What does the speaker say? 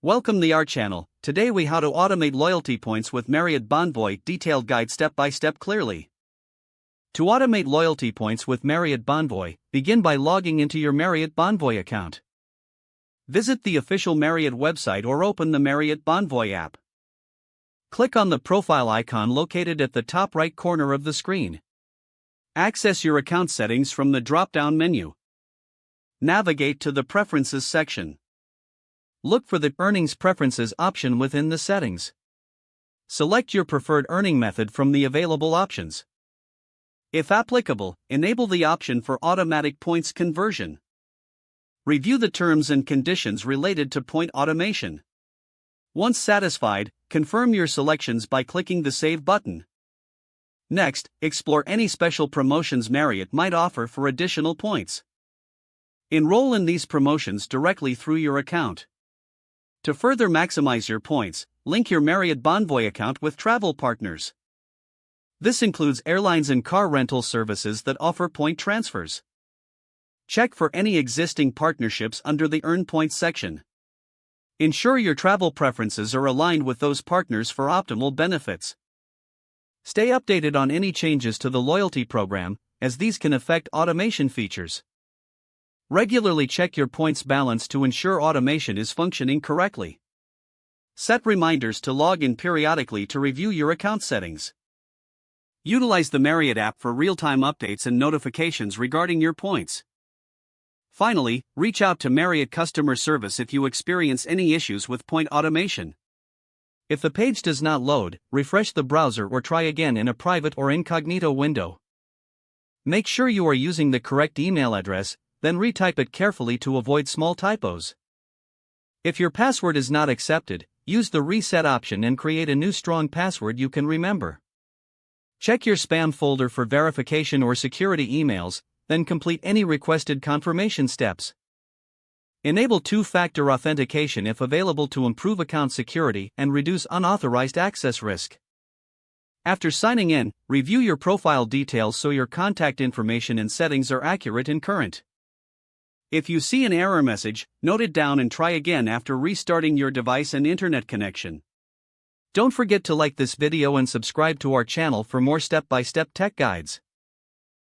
Welcome to our channel. Today we how to automate loyalty points with Marriott Bonvoy, detailed guide step by step clearly. To automate loyalty points with Marriott Bonvoy, begin by logging into your Marriott Bonvoy account. Visit the official Marriott website or open the Marriott Bonvoy app. Click on the profile icon located at the top right corner of the screen. Access your account settings from the drop-down menu. Navigate to the Preferences section. Look for the Earnings Preferences option within the settings. Select your preferred earning method from the available options. If applicable, enable the option for automatic points conversion. Review the terms and conditions related to point automation. Once satisfied, confirm your selections by clicking the Save button. Next, explore any special promotions Marriott might offer for additional points. Enroll in these promotions directly through your account. To further maximize your points, link your Marriott Bonvoy account with travel partners. This includes airlines and car rental services that offer point transfers. Check for any existing partnerships under the Earn Points section. Ensure your travel preferences are aligned with those partners for optimal benefits. Stay updated on any changes to the loyalty program, as these can affect automation features. Regularly check your points balance to ensure automation is functioning correctly. Set reminders to log in periodically to review your account settings. Utilize the Marriott app for real-time updates and notifications regarding your points. Finally, reach out to Marriott customer service if you experience any issues with point automation. If the page does not load, refresh the browser or try again in a private or incognito window. Make sure you are using the correct email address, then retype it carefully to avoid small typos. If your password is not accepted, use the reset option and create a new strong password you can remember. Check your spam folder for verification or security emails, then complete any requested confirmation steps. Enable two-factor authentication if available to improve account security and reduce unauthorized access risk. After signing in, review your profile details so your contact information and settings are accurate and current. If you see an error message, note it down and try again after restarting your device and internet connection. Don't forget to like this video and subscribe to our channel for more step-by-step tech guides.